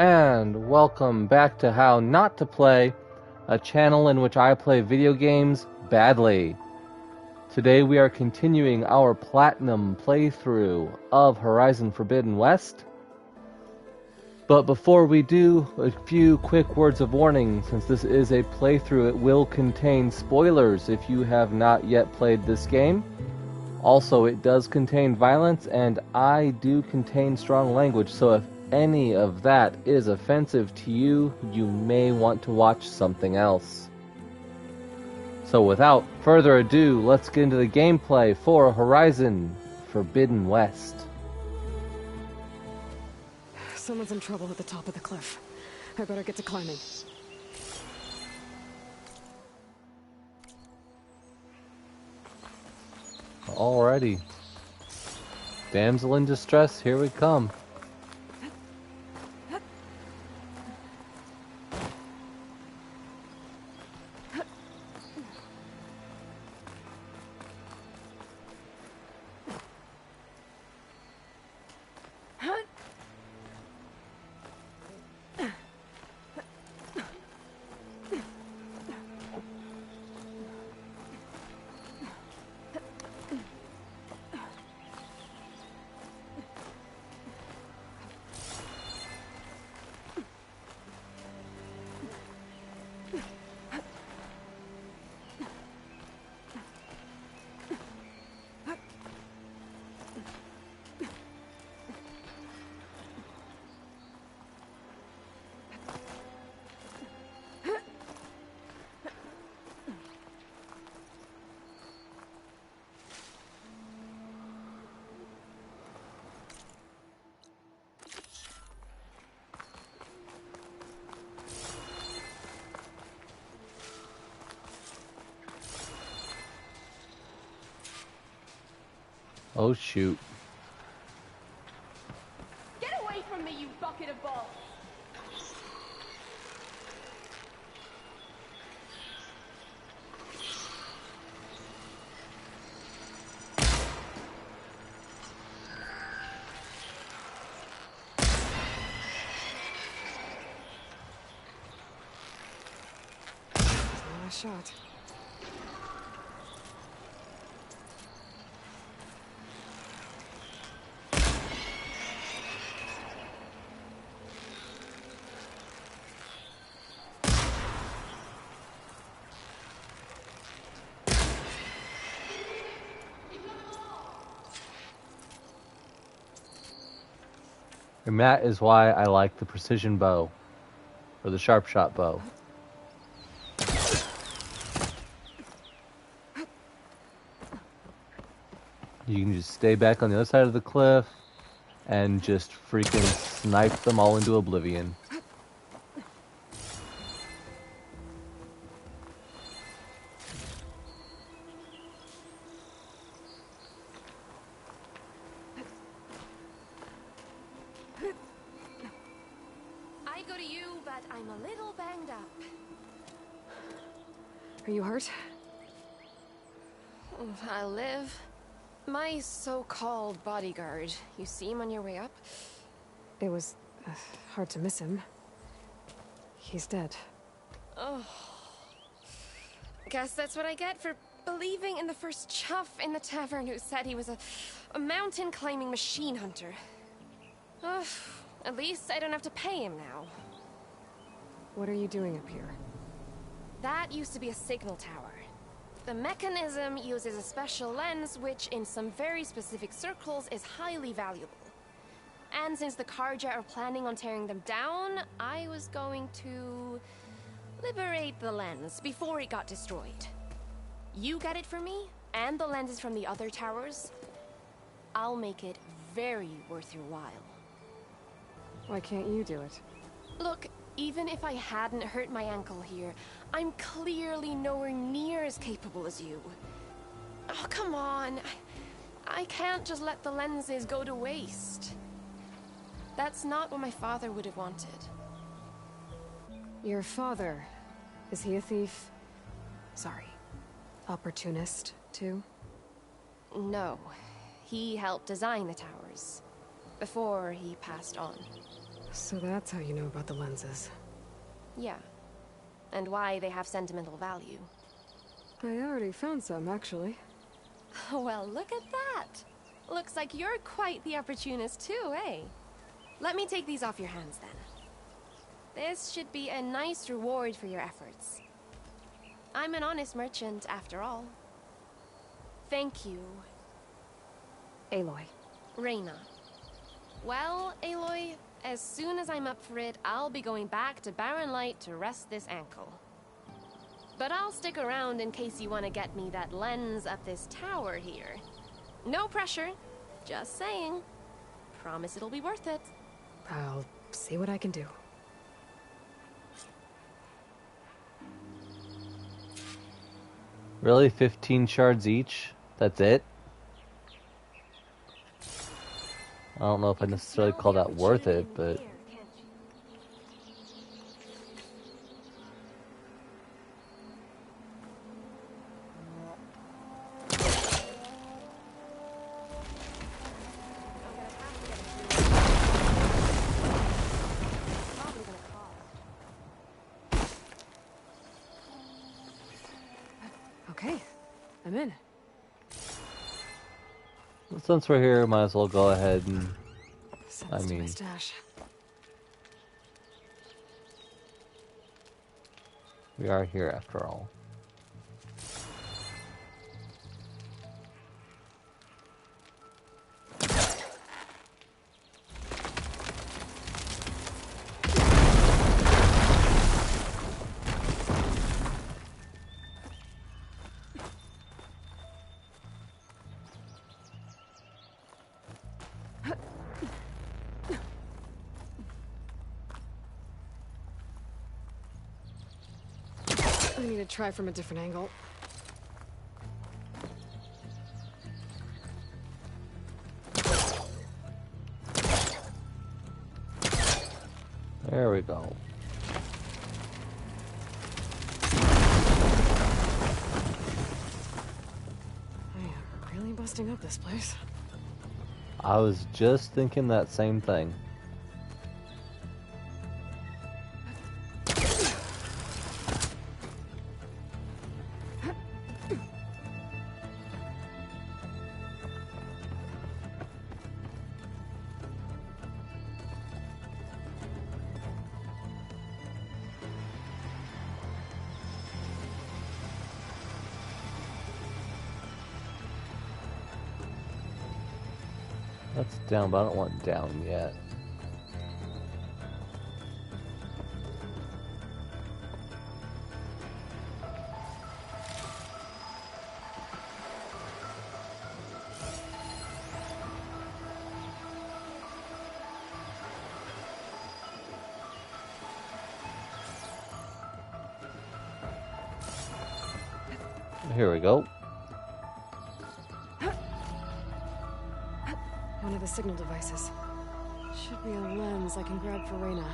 and welcome back to How Not to Play, a channel in which I play video games badly. Today we are continuing our Platinum playthrough of Horizon Forbidden West. But before we do, a few quick words of warning. Since this is a playthrough, it will contain spoilers if you have not yet played this game. Also, it does contain violence, and I do contain strong language, so if any of that is offensive to you, you may want to watch something else. So without further ado, let's get into the gameplay for Horizon Forbidden West. Someone's in trouble at the top of the cliff. I better get to climbing. Alrighty. Damsel in distress, here we come. Oh shoot. Get away from me, you bucket of balls! Not a shot. And that is why I like the precision bow, or the sharp shot bow. You can just stay back on the other side of the cliff and just freaking snipe them all into oblivion. I go to you, but I'm a little banged up. Are you hurt? I live. My so-called bodyguard. You see him on your way up? It was hard to miss him. He's dead. Oh. Guess that's what I get for believing in the first chuff in the tavern who said he was a mountain-climbing machine hunter. Ugh. At least I don't have to pay him now. What are you doing up here? That used to be a signal tower. The mechanism uses a special lens which, in some very specific circles, is highly valuable. And since the Carja are planning on tearing them down, I was going to liberate the lens before it got destroyed. You get it for me, and the lenses from the other towers. I'll make it very worth your while. Why can't you do it? Look, even if I hadn't hurt my ankle here, I'm clearly nowhere near as capable as you. Oh, come on. I can't just let the lenses go to waste. That's not what my father would have wanted. Your father, is he a thief? Sorry, opportunist, too? No. He helped design the towers. Before he passed on. So that's how you know about the lenses. Yeah. And why they have sentimental value. I already found some, actually. Well, look at that! Looks like you're quite the opportunist too, eh? Let me take these off your hands then. This should be a nice reward for your efforts. I'm an honest merchant, after all. Thank you. Aloy. Reyna. Well, Aloy, as soon as I'm up for it, I'll be going back to Barren Light to rest this ankle. But I'll stick around in case you want to get me that lens up this tower here. No pressure, just saying. Promise it'll be worth it. I'll see what I can do. Really? 15 shards each? That's it? I don't know if I necessarily call that worth it, but... Okay, I'm in. Since we're here, might as well go ahead and... Send this to my stash. We are here after all. I need to try from a different angle. There we go. I am really busting up this place. I was just thinking that same thing. That's down, but I don't want it down yet. Here we go. One of the signal devices. Should be a lens I can grab for Reyna.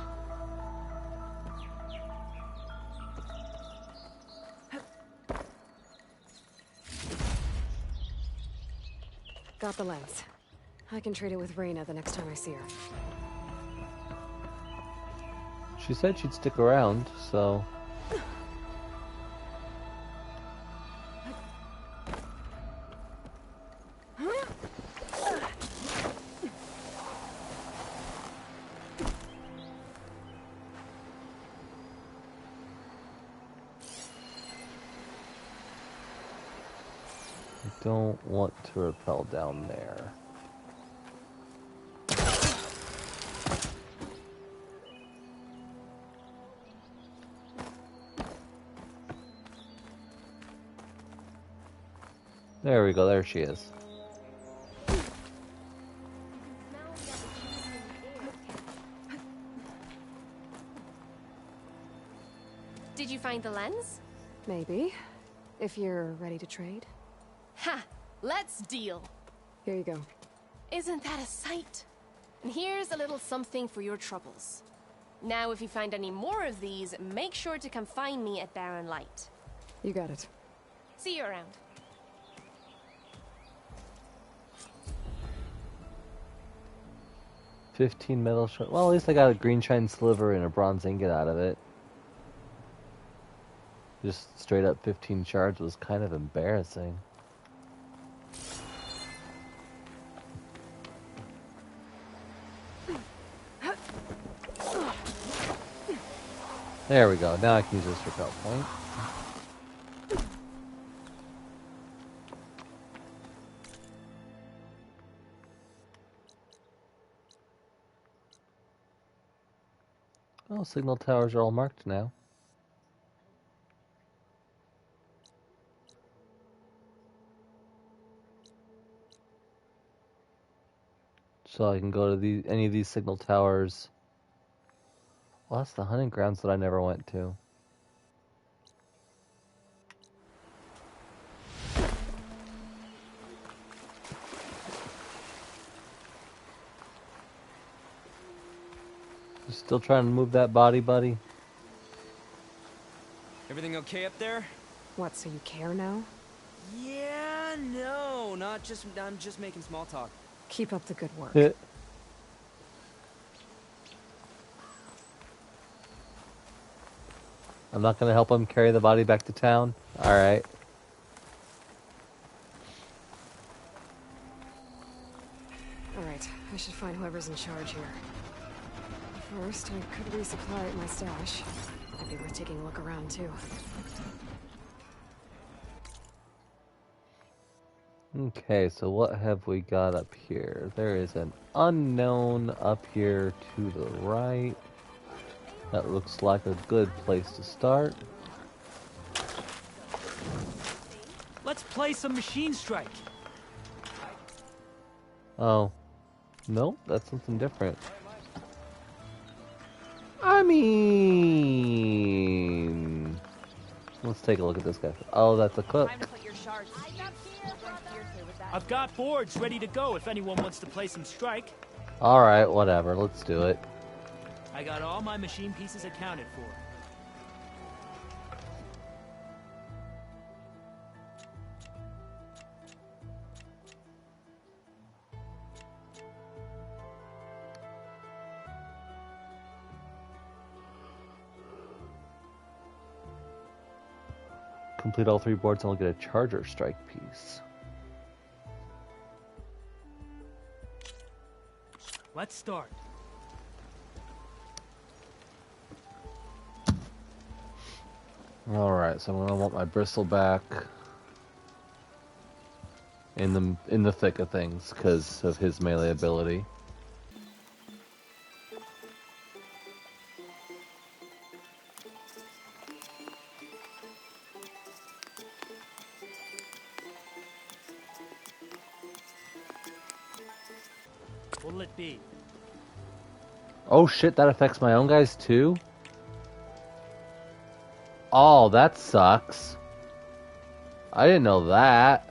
Got the lens. I can trade it with Reyna the next time I see her. She said she'd stick around, so... Don't want to rappel down there. There we go, there she is. Did you find the lens? Maybe. If you're ready to trade. Ha! Let's deal! Here you go. Isn't that a sight? And here's a little something for your troubles. Now, if you find any more of these, make sure to come find me at Barren Light. You got it. See you around. 15 metal shard. Well, at least I got a green shine sliver and a bronze ingot out of it. Just straight up 15 shards was kind of embarrassing. There we go. Now I can use this repel point. Oh, signal towers are all marked now. So I can go to any of these signal towers. Well, that's the hunting grounds that I never went to. You still trying to move that body, buddy? Everything okay up there? What, so you care now? Yeah, no, I'm just making small talk. Keep up the good work. I'm not gonna help him carry the body back to town? Alright. Alright, I should find whoever's in charge here. First, I could resupply at my stash. Might be worth taking a look around, too. Okay, so what have we got up here? There is an unknown up here to the right. That looks like a good place to start. Let's play some Machine Strike. Oh. Nope, that's something different. I mean... Let's take a look at this guy. Oh, that's a cook. I've got boards ready to go if anyone wants to play some Strike. Alright, whatever. Let's do it. I got all my machine pieces accounted for. Complete all 3 boards and I'll get a charger strike piece. Let's start. Alright, so I'm gonna want my bristle back in the thick of things because of his melee ability. What'll it be? Oh shit, that affects my own guys too? Oh, that sucks. I didn't know that.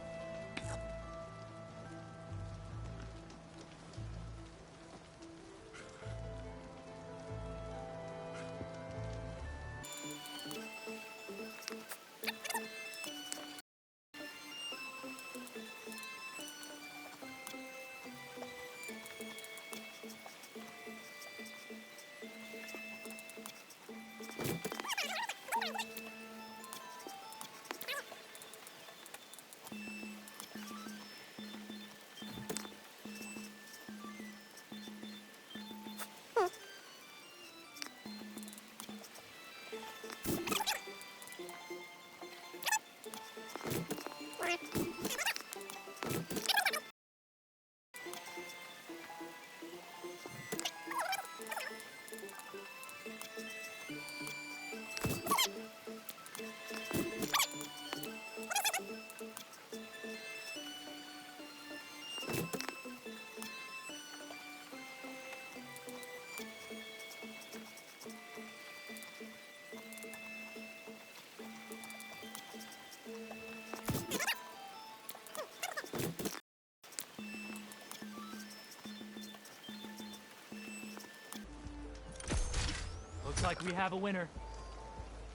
Looks like we have a winner.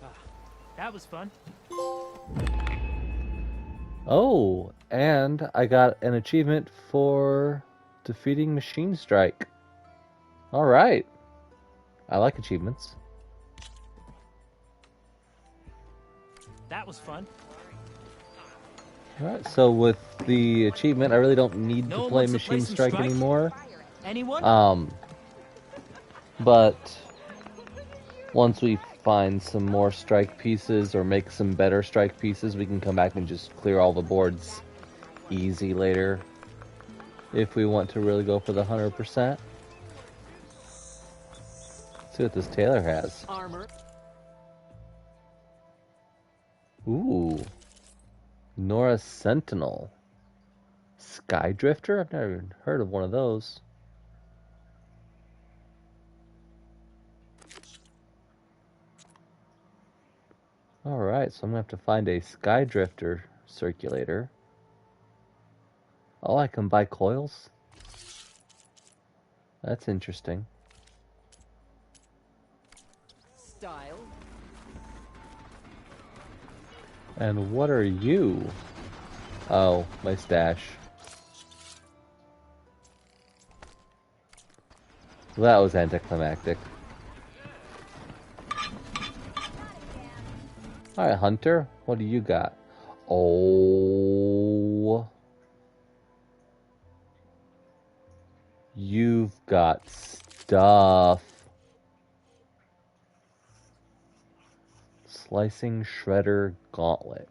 Ah, that was fun. Oh, and I got an achievement for defeating Machine Strike. Alright. I like achievements. That was fun. Alright, so with the achievement, I really don't need No to one play wants to play Machine some Strike Strike? anymore. Anyone? But once we find some more strike pieces or make some better strike pieces, we can come back and just clear all the boards easy later. If we want to really go for the 100%. Let's see what this Taylor has. Armor. Ooh. Nora Sentinel. Skydrifter? I've never heard of one of those. Alright, so I'm going to have to find a Skydrifter circulator. Oh, I can buy coils? That's interesting. Style. And what are you? Oh, my stash. That was anticlimactic. Alright, Hunter, what do you got? Oh. You've got stuff. Slicing Shredder Gauntlet.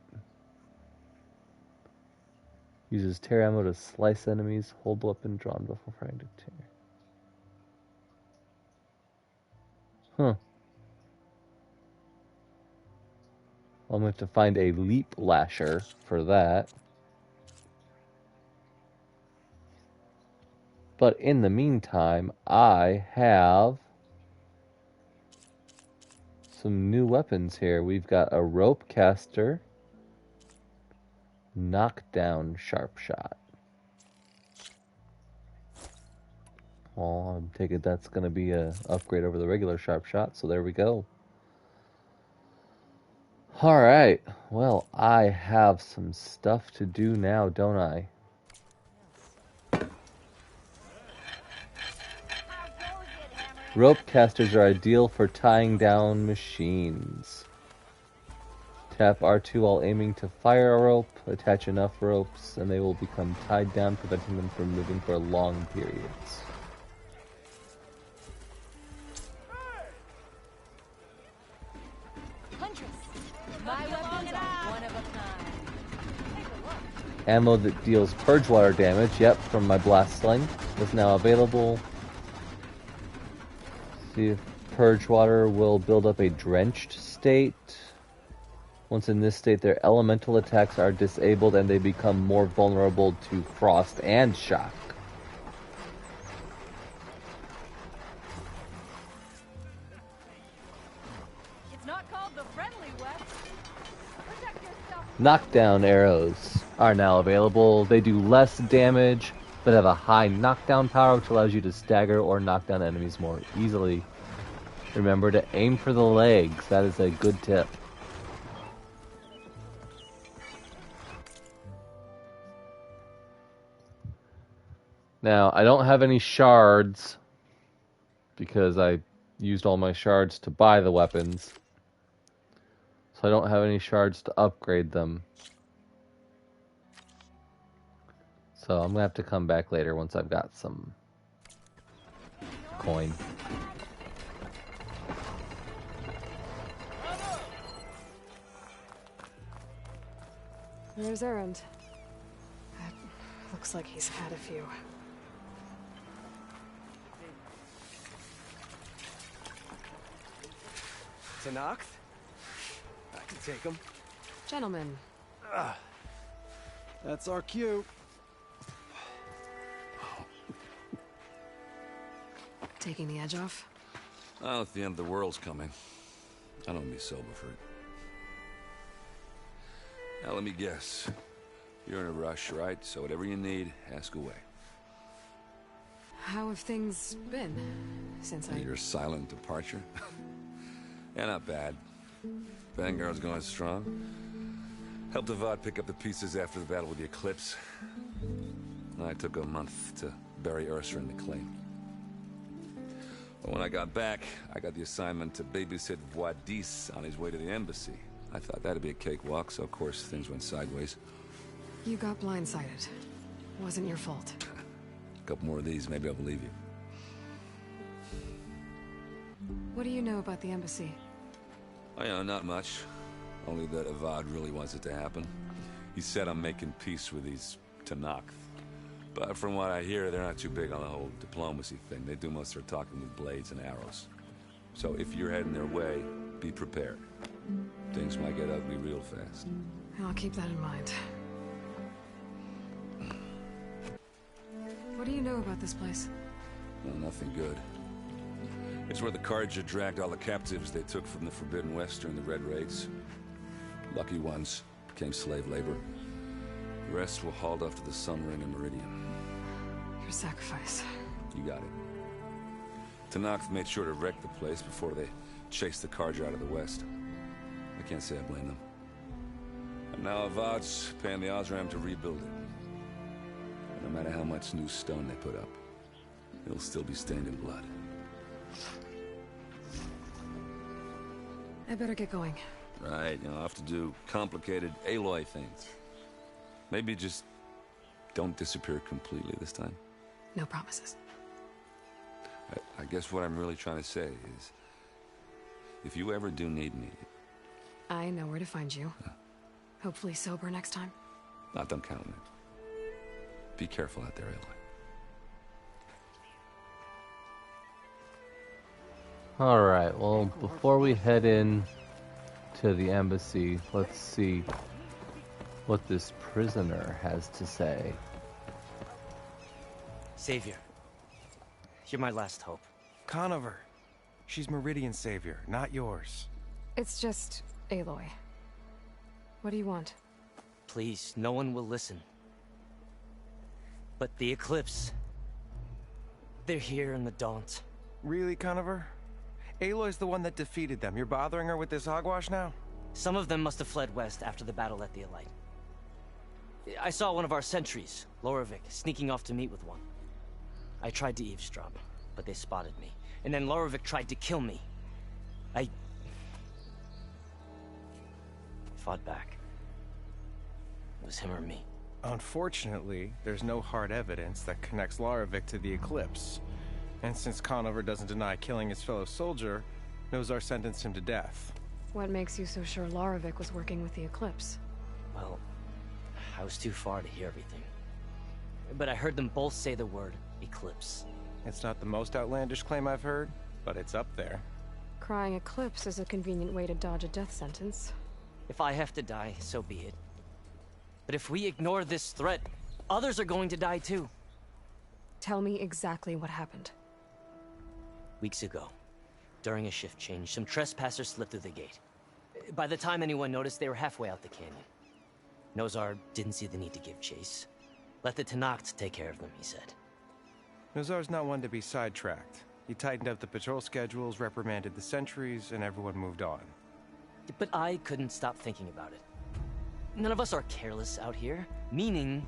Uses tear ammo to slice enemies. Hold weapon drawn before firing to tear. Huh. I'm going to have to find a leap lasher for that. But in the meantime, I have some new weapons here. We've got a rope caster, knockdown sharp shot. Well, I'm taking that's going to be a upgrade over the regular sharp shot, so there we go. Alright, well, I have some stuff to do now, don't I? Rope casters are ideal for tying down machines. Tap R2 while aiming to fire a rope, attach enough ropes, and they will become tied down, preventing them from moving for long periods. Ammo that deals purge water damage, yep, from my blast sling, is now available. See if purge water will build up a drenched state. Once in this state, their elemental attacks are disabled and they become more vulnerable to frost and shock. It's not called the friendly wet. Protect yourself. Knockdown arrows are now available. They do less damage, but have a high knockdown power, which allows you to stagger or knock down enemies more easily. Remember to aim for the legs. That is a good tip. Now, I don't have any shards because I used all my shards to buy the weapons. So I don't have any shards to upgrade them. So I'm going to have to come back later once I've got some coin. There's Erend. Looks like he's had a few. Tenakth? I can take him. Gentlemen. That's our cue. Taking the edge off? Well, if the end of the world's coming, I don't be sober for it. Now let me guess. You're in a rush, right? So whatever you need, ask away. How have things been since Your silent departure? Yeah, not bad. Vanguard's going strong. Helped Avad pick up the pieces after the battle with the Eclipse. I took a month to bury Ursa in the claim. But when I got back, I got the assignment to babysit Voidis on his way to the embassy. I thought that'd be a cakewalk, so of course things went sideways. You got blindsided. Wasn't your fault. A couple more of these, maybe I'll believe you. What do you know about the embassy? Oh, yeah, not much. Only that Avad really wants it to happen. He said I'm making peace with these Tenakth. But from what I hear, they're not too big on the whole diplomacy thing. They do most of their talking with blades and arrows. So if you're heading their way, be prepared. Things might get ugly real fast. I'll keep that in mind. What do you know about this place? No, nothing good. It's where the Carja dragged all the captives they took from the Forbidden West during the Red Raids. Lucky ones became slave labor. The rest were hauled off to the Sun Ring and Meridian. Your sacrifice. You got it. Tenakth made sure to wreck the place before they chased the Carja out of the West. I can't say I blame them. And now Avad's paying the Osram to rebuild it. And no matter how much new stone they put up, it'll still be stained in blood. I better get going. Right, I'll have to do complicated Aloy things. Maybe just don't disappear completely this time. No promises. I guess what I'm really trying to say is, if you ever do need me... I know where to find you. Hopefully sober next time. Don't count on it. Be careful out there, Aloy. Alright, well, before we head in to the embassy, let's see what this prisoner has to say. Savior, you're my last hope. Conover. She's Meridian's savior, not yours. It's just Aloy. What do you want? Please, no one will listen. But the Eclipse... they're here in the Daunt. Really, Conover? Aloy's the one that defeated them. You're bothering her with this hogwash now? Some of them must have fled west after the battle at the Elite. I saw one of our sentries, Loravik, sneaking off to meet with one. I tried to eavesdrop, but they spotted me. And then Loravik tried to kill me. I fought back. It was him or me. Unfortunately, there's no hard evidence that connects Loravik to the Eclipse. And since Conover doesn't deny killing his fellow soldier, Nozar sentenced him to death. What makes you so sure Loravik was working with the Eclipse? Well, I was too far to hear everything. But I heard them both say the word Eclipse. It's not the most outlandish claim I've heard, but it's up there. Crying Eclipse is a convenient way to dodge a death sentence. If I have to die, so be it. But if we ignore this threat, others are going to die too. Tell me exactly what happened. Weeks ago, during a shift change, some trespassers slipped through the gate. By the time anyone noticed, they were halfway out the canyon. Nozar didn't see the need to give chase. Let the Tenakth take care of them, he said. Nozar's not one to be sidetracked. He tightened up the patrol schedules, reprimanded the sentries, and everyone moved on. But I couldn't stop thinking about it. None of us are careless out here, meaning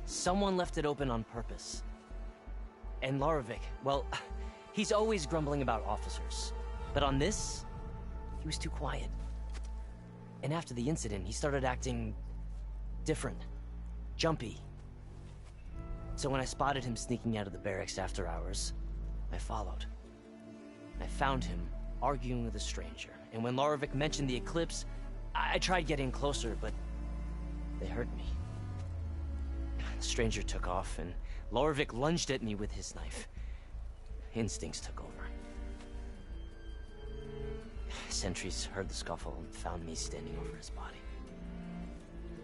someone left it open on purpose. And Loravik, well, he's always grumbling about officers. But on this, he was too quiet. And after the incident, he started acting different, jumpy. So when I spotted him sneaking out of the barracks after hours, I followed. I found him arguing with a stranger. And when Loravik mentioned the Eclipse, I tried getting closer, but they heard me. The stranger took off, and Loravik lunged at me with his knife. Instincts took over. Sentries heard the scuffle and found me standing over his body.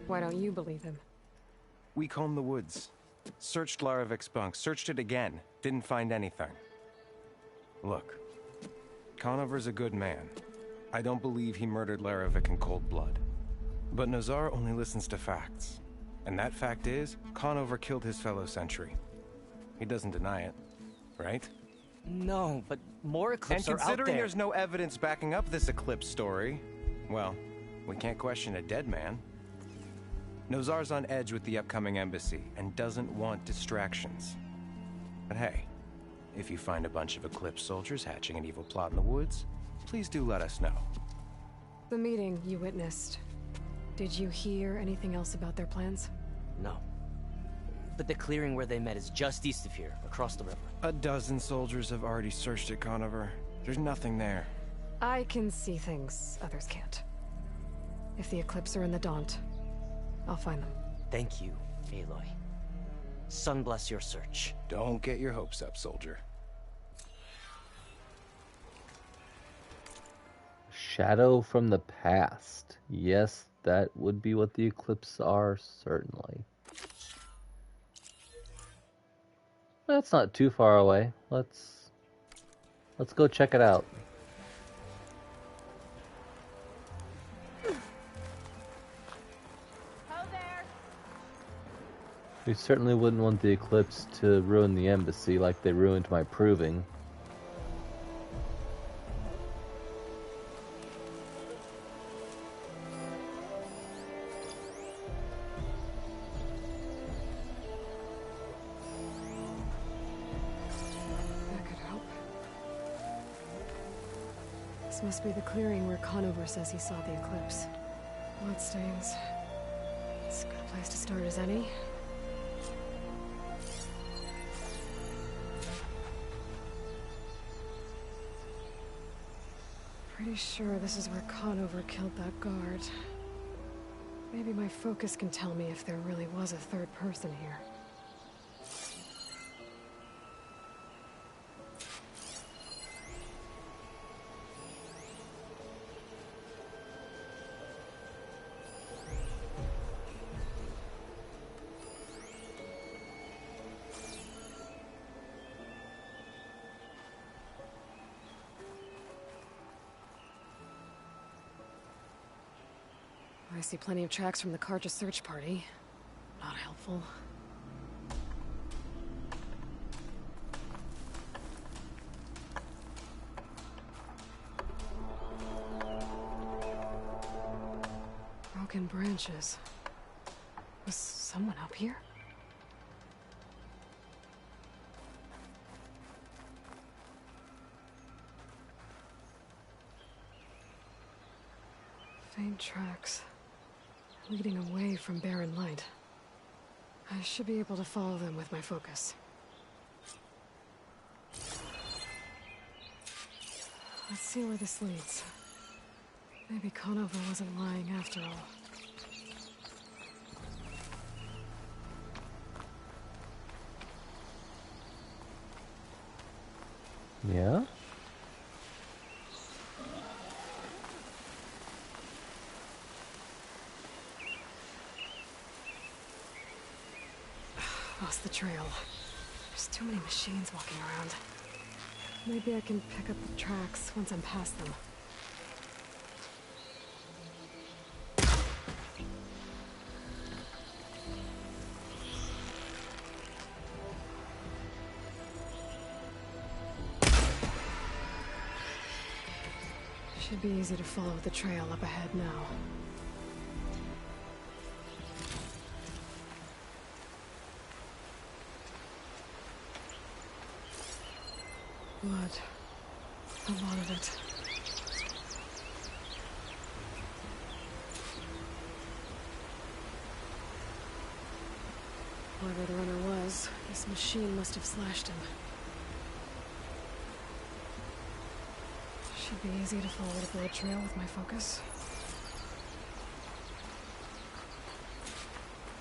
Why don't you believe him? We combed the woods. Searched Laravik's bunk, searched it again. Didn't find anything. Look, Conover's a good man. I don't believe he murdered Laravik in cold blood. But Nozar only listens to facts. And that fact is, Conover killed his fellow sentry. He doesn't deny it, right? No, but more Eclipse are out there. And considering there's no evidence backing up this Eclipse story, well, we can't question a dead man. Nozar's on edge with the upcoming embassy and doesn't want distractions. But hey, If you find a bunch of Eclipse soldiers hatching an evil plot in the woods, please do let us know. The meeting you witnessed. Did you hear anything else about their plans? No. But the clearing where they met is just east of here, across the river. A dozen soldiers have already searched it, Conover. There's nothing there. I can see things others can't. If the Eclipse are in the Daunt, I'll find them. Thank you, Aloy. Sun bless your search. Don't get your hopes up, soldier. Shadow from the past. Yes, that would be what the Eclipse are, certainly. That's not too far away. Let's go check it out. We certainly wouldn't want the Eclipse to ruin the embassy like they ruined my proving. That could help. This must be the clearing where Conover says he saw the Eclipse. Bloodstains. It's a good place to start as any. Pretty sure this is where Conover killed that guard. Maybe my focus can tell me if there really was a third person here. I see plenty of tracks from the Carja search party. Not helpful. Broken branches. Was someone up here? Faint tracks. Leading away from Barren Light. I should be able to follow them with my focus. Let's see where this leads. Maybe Conover wasn't lying after all. Yeah? Lost the trail. There's too many machines walking around. Maybe I can pick up the tracks once I'm past them. Should be easy to follow the trail up ahead now. Blood. A lot of it. Whoever the runner was, this machine must have slashed him. Should be easy to follow the blood trail with my focus.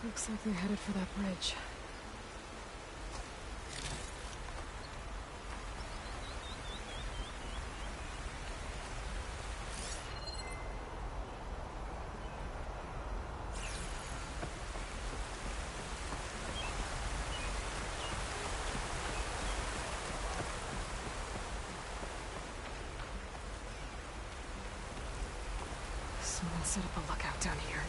Looks like they're headed for that bridge. Someone set up a lookout down here.